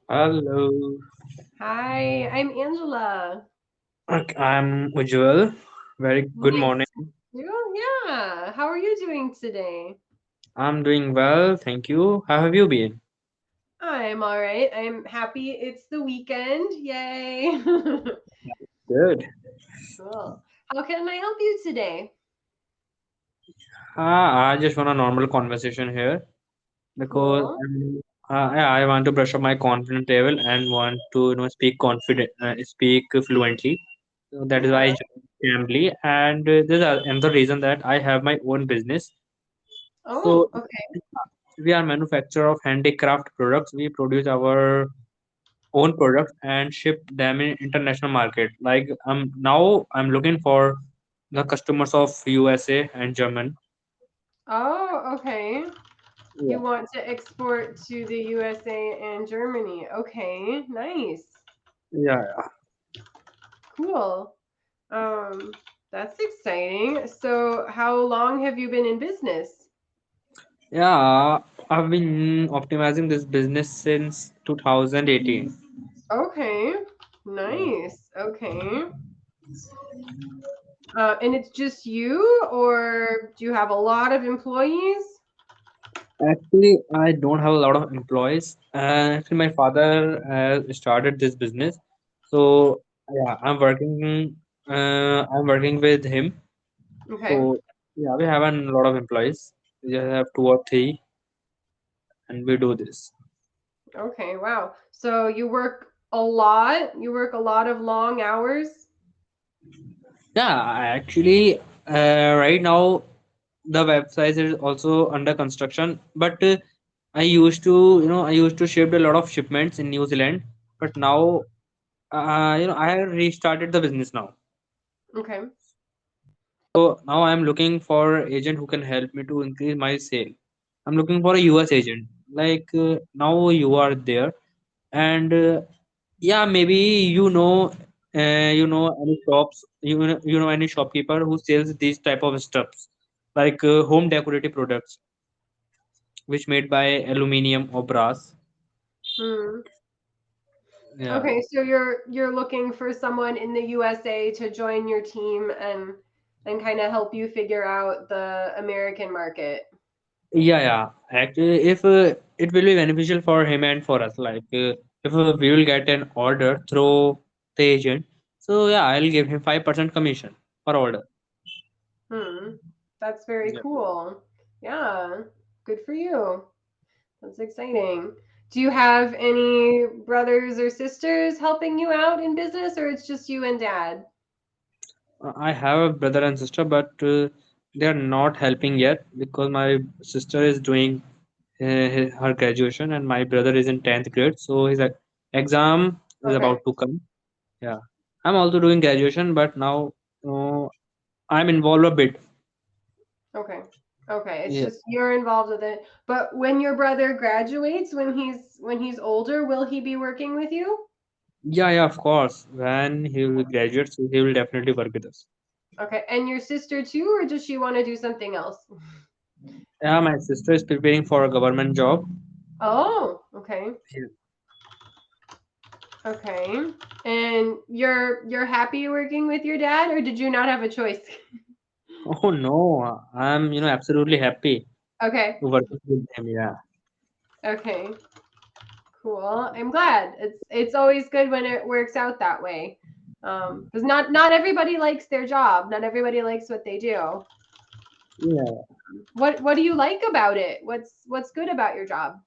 Hello, Hi, I'm Angela. I'm Ujjwal. Very good morning. Nice. Yeah. How are you doing today? I'm doing well, thank you. How have you been? I'm all right. I'm happy it's the weekend. Yay. Good. Cool. How can I help you today? I just want a normal conversation here because Cool. yeah, I want to brush up my confidence level and want to speak speak fluently. So that is why I Yeah. joined Cambly, and this is another reason that I have my own business. Oh, So okay. we are manufacturer of handicraft products. We produce our own products and ship them in international market. Like now I'm looking for the customers of USA and German. Oh, okay. You Yeah. want to export to the USA and Germany. Okay, nice. Yeah, Cool. Um, that's exciting. So, how long have you been in business? yeah. I've been optimizing this business since 2018. Okay, Yeah. nice. Okay. And it's just you, or do you have a lot of employees? Actually, I don't have a lot of employees. Actually, my father started this business, so yeah, I'm working with him. Okay. So yeah, we have a lot of employees. We just have two or three, and we do this. Okay. Wow. So you work a lot. You work a lot of long hours. Yeah, actually, right now the website is also under construction. But I used to ship a lot of shipments in New Zealand. But now, I have restarted the business now. Okay. So now I'm looking for agent who can help me to increase my sale. I'm looking for a US agent. Like now you are there, and yeah, maybe any shops, you know any shopkeeper who sells these type of stuffs, like home decorative products which made by aluminium or brass. Hmm. Yeah, Okay. So you're looking for someone in the USA to join your team and kind of help you figure out the American market. yeah. Actually, if it will be beneficial for him and for us, like if we will get an order through the agent, so yeah, I'll give him 5% commission per order. Hmm. That's very Yeah. cool. Yeah. Good for you. That's exciting. Do you have any brothers or sisters helping you out in business, or it's just you and dad? I have a brother and sister, but they are not helping yet because my sister is doing her graduation and my brother is in 10th grade, so his exam is Okay. about to come. Yeah, I'm also doing graduation, but now uh, I'm involved a bit. Okay. Okay. It's Yeah, just you're involved with it. But when your brother graduates, when he's older, will he be working with you? yeah, of course. When he will graduate, so he will definitely work with us. Okay. And your sister too, or does she want to do something else? Yeah, my sister is preparing for a government job. Oh, okay. Yeah. Okay. And you're happy working with your dad, or did you not have a choice? Oh no, I'm absolutely happy Okay. to work with him. Yeah. Okay. Cool. I'm glad. It's always good when it works out that way. Because not everybody likes their job. Not everybody likes what they do. Yeah. What do you like about it? What's good about your job?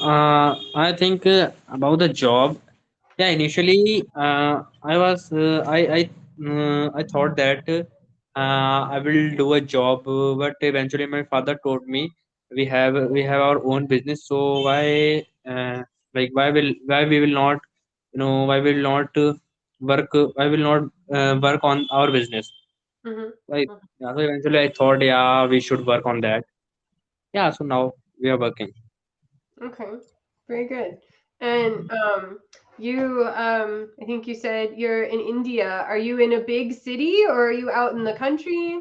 I think about the job. Yeah, initially, I thought that I will do a job, but eventually my father told me we have our own business, so why we will not why will not work on our business, Hmm. like. Yeah, so eventually I thought, yeah, we should work on that. Yeah, so now we are working. Okay. Very good. And I think you said you're in India. Are you in a big city or are you out in the country?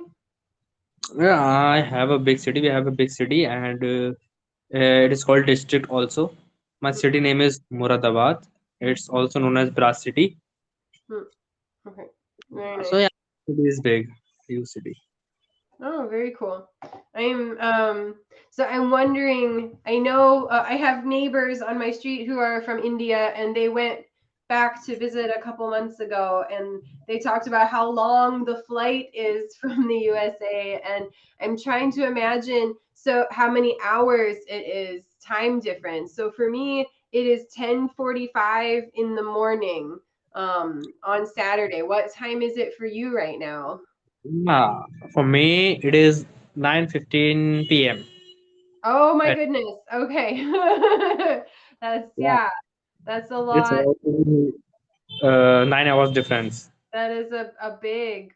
Yeah, I have a big city. We have a big city, and it is called district also. My city name is Muradabad. It's also known as Brass City. Hmm. Okay. Very So nice. yeah, city is big, huge city. Oh, very cool. I'm so I'm wondering, I know I have neighbors on my street who are from India and they went back to visit a couple months ago and they talked about how long the flight is from the USA and I'm trying to imagine so how many hours it is time difference. So for me it is 10:45 in the morning on Saturday. What time is it for you right now? Yeah, for me it is 9:15 p.m. Oh my At, goodness. Okay. That's yeah, yeah, that's a it's lot. about 9 hours difference. That is a big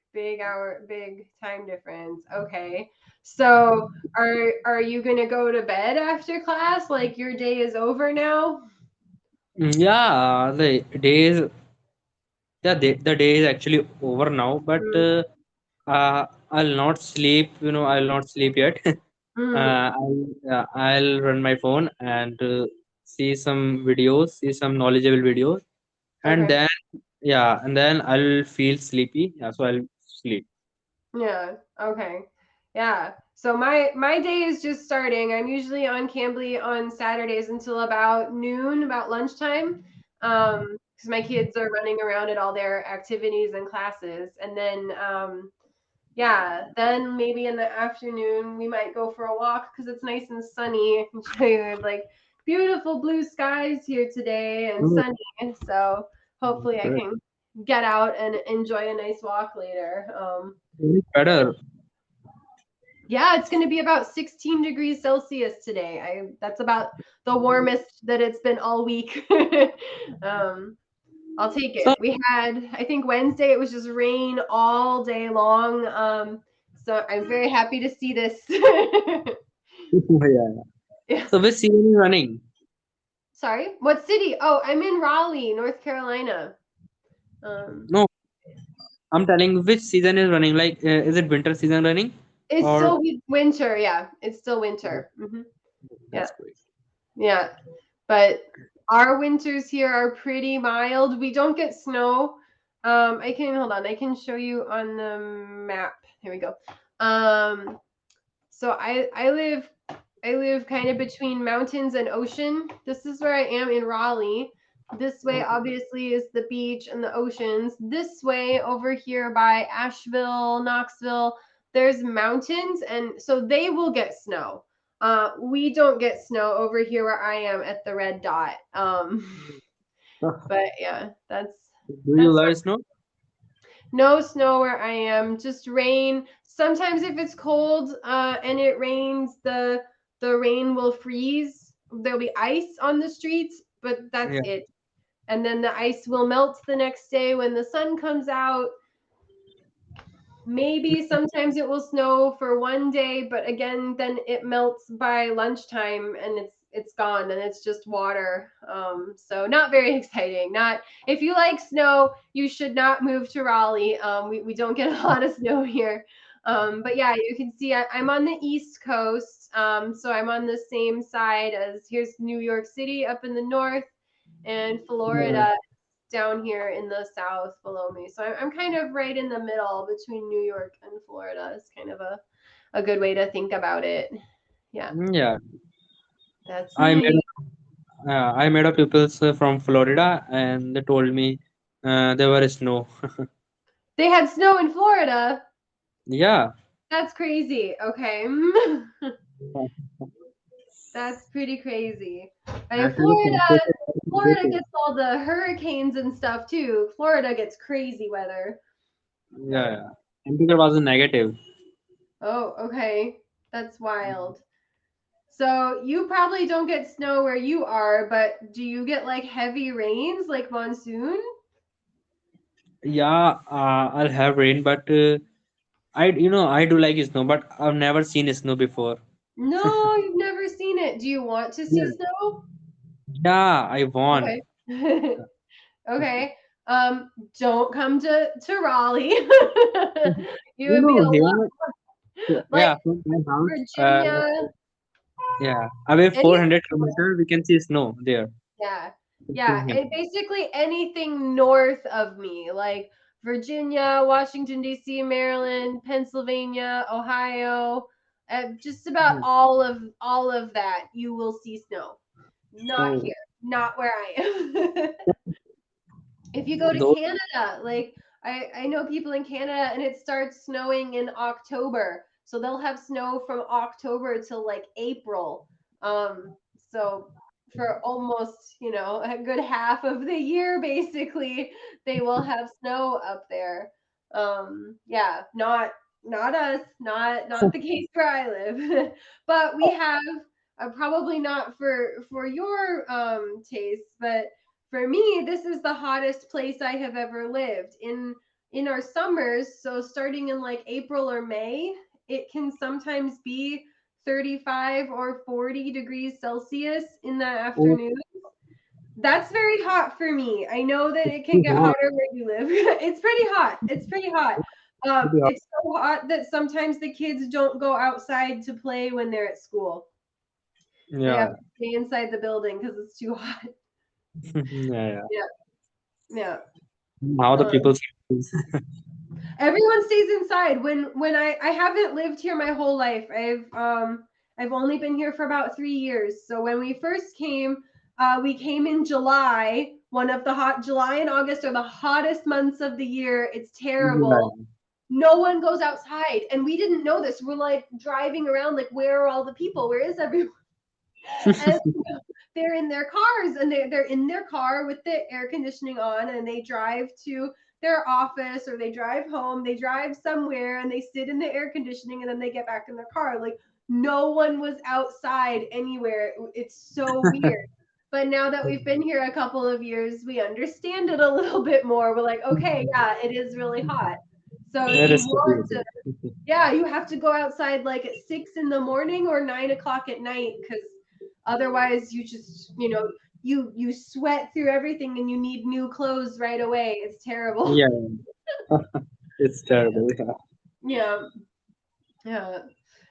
time difference. Okay. So are you gonna go to bed after class? Like your day is over now? Yeah, the day is actually over now, but Mm, I'll not sleep. I'll not sleep yet. mm, I'll run my phone and see some videos, see some knowledgeable videos, and okay. then I'll feel sleepy. Yeah, so I'll sleep. Yeah. Okay. Yeah. So my day is just starting. I'm usually on Cambly on Saturdays until about noon, about lunchtime. Because my kids are running around at all their activities and classes. And then yeah, then maybe in the afternoon we might go for a walk because it's nice and sunny. I can show you we have like beautiful blue skies here today and Mm, sunny. So hopefully I correct. can get out and enjoy a nice walk later. Better. Yeah, it's going to be about 16 degrees Celsius today. That's about the warmest that it's been all week. um, I'll take So it. We had, I think Wednesday it was just rain all day long. So I'm very happy to see this. yeah. Yeah. So which season is running? Sorry, what city? Oh, I'm in Raleigh, North Carolina. Um, No, I'm telling which season is running. Like, is it winter season running, it's or still winter. Yeah, it's still winter. Yeah. that's great. Yeah, but our winters here are pretty mild. We don't get snow. I can hold on. I can show you on the map. Here we go. Um, so I live kind of between mountains and ocean. This is where I am in Raleigh. This way, obviously, is the beach and the oceans. This way, over here by Asheville, Knoxville, there's mountains, and so they will get snow. We don't get snow over here where I am at the red dot. But yeah, Do you that's like snow? no snow where I am, just rain. Sometimes if it's cold and it rains, the rain will freeze. There'll be ice on the streets, but that's Yeah. it. And then the ice will melt the next day when the sun comes out. Maybe sometimes it will snow for one day, but again, then it melts by lunchtime and it's gone and it's just water. So not very exciting. Not if you like snow, you should not move to Raleigh. We don't get a lot of snow here. But yeah, you can see I'm on the East Coast. So I'm on the same side as here's New York City up in the north and Yeah. Florida down here in the south below me. So I'm kind of right in the middle between New York and Florida. It's kind of a good way to think about it. Yeah, Yeah. that's I met me. I met a pupils from Florida, and they told me there were snow. They had snow in Florida. Yeah. That's crazy. Okay. That's pretty crazy. And Actually, Florida gets all the hurricanes and stuff too. Florida gets crazy weather. yeah, yeah. Temperature was negative. Oh, okay. That's wild. So you probably don't get snow where you are, but do you get like heavy rains like monsoon? Yeah, I'll have rain, but I do like snow, but I've never seen snow before. No, you've never seen it. Do you want to see Yeah. snow? Yeah, I won. Okay. Okay. Don't come to Raleigh. You would be a lot Here, like yeah, from my house, Virginia. yeah, away Any 400 kilometers, we can see snow there. Yeah. Yeah. And basically anything north of me, like Virginia, Washington, D.C., Maryland, Pennsylvania, Ohio, just about all of that, you will see snow. Not So here, not where I am. If you go to those, Canada, like I know people in Canada and it starts snowing in October. So they'll have snow from October till like April. So for almost, a good half of the year basically, they will have snow up there. Yeah, not us, not the case where I live. But we have probably not for your taste, but for me, this is the hottest place I have ever lived. In our summers, so starting in like April or May, it can sometimes be 35 or 40 degrees Celsius in the oh, afternoon. That's very hot for me. I know that it's it can too get hot. hotter where you live. It's pretty hot. It's pretty hot. Pretty hot. It's so hot that sometimes the kids don't go outside to play when they're at school. They have Yeah. to stay inside the building because it's too hot. Yeah, yeah. Yeah, yeah. How the Um, people. Everyone stays inside. When I haven't lived here my whole life. I've only been here for about 3 years. So when we came in July. One of the hot July and August are the hottest months of the year. It's terrible. Yeah. No one goes outside, and we didn't know this. We're like driving around, like, where are all the people? Where is everyone? And they're in their cars, and they're in their car with the air conditioning on, and they drive to their office, or they drive home, they drive somewhere, and they sit in the air conditioning, and then they get back in their car. Like, no one was outside anywhere. It's so weird. But now that we've been here a couple of years, we understand it a little bit more. We're like, okay, yeah, it is really hot. So if That you is want pretty to, good. yeah, you have to go outside like at 6 in the morning or 9 o'clock at night, because otherwise you just, you sweat through everything and you need new clothes right away. It's terrible. Yeah, it's terrible. Yeah. Yeah, yeah.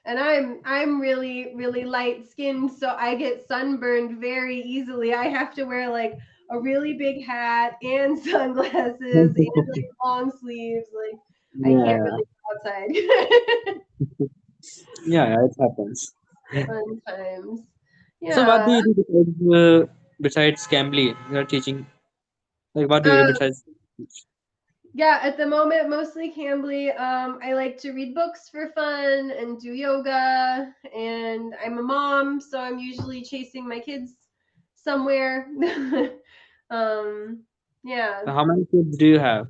And I'm really really light skinned, so I get sunburned very easily. I have to wear like a really big hat and sunglasses and like long sleeves. Like, I can't Yeah, really go outside. yeah, yeah, it happens. Fun times. So, what do Yeah. you do besides Cambly? You're teaching. Like, what do you do Uh, besides? yeah, at the moment, mostly Cambly. I like to read books for fun and do yoga, and I'm a mom, so I'm usually chasing my kids somewhere. um, yeah, How many kids do you have?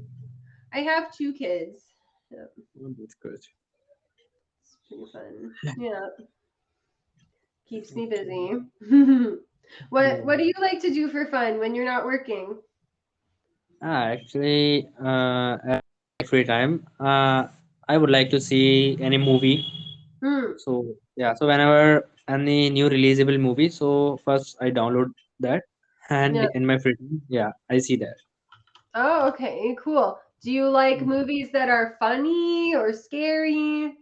I have 2 kids. Yeah, Oh, that's good. it's pretty fun. Yeah, keeps me busy. What Yeah. do you like to do for fun when you're not working? Actually, at my free time, I would like to see any movie. Hmm. So yeah, so whenever any new releasable movie, so first I download that, and Yeah. in my free time, yeah, I see that. Oh, okay, cool. Do you like movies that are funny or scary?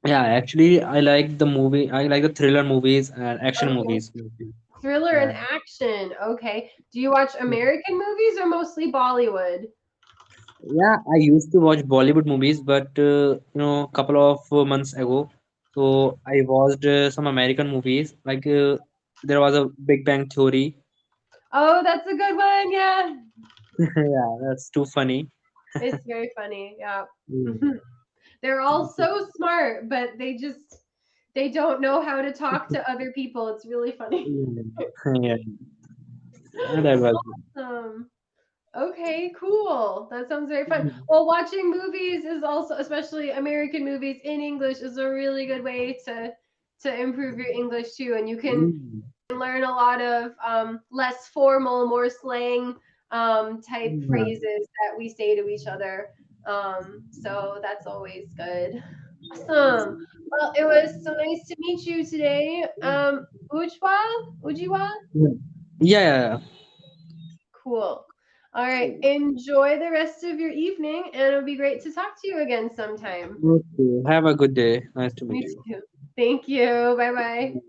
Yeah, actually, I like the movie. I like the thriller movies and action Okay. movies. Mostly. Thriller and Yeah, action. Okay. Do you watch American movies or mostly Bollywood? yeah. I used to watch Bollywood movies, but couple of months ago, so I watched some American movies. Like there was a Big Bang Theory. Oh, that's a good one. Yeah. Yeah, that's too funny. It's very funny. Yeah. Mm. They're all so smart, but they don't know how to talk to other people. It's really funny. Yeah, yeah, that was. Okay, cool. That sounds very fun. Well, watching movies is also, especially American movies in English, is a really good way to improve your English too. And you can Mm. learn a lot of less formal, more slang type Yeah. phrases that we say to each other. So that's always good. Awesome. Well, it was so nice to meet you today. Ujwa? Yeah, yeah. Cool. All right. Enjoy the rest of your evening, and it'll be great to talk to you again sometime. Okay. Have a good day. Nice to meet You you. too. Thank you. Bye bye.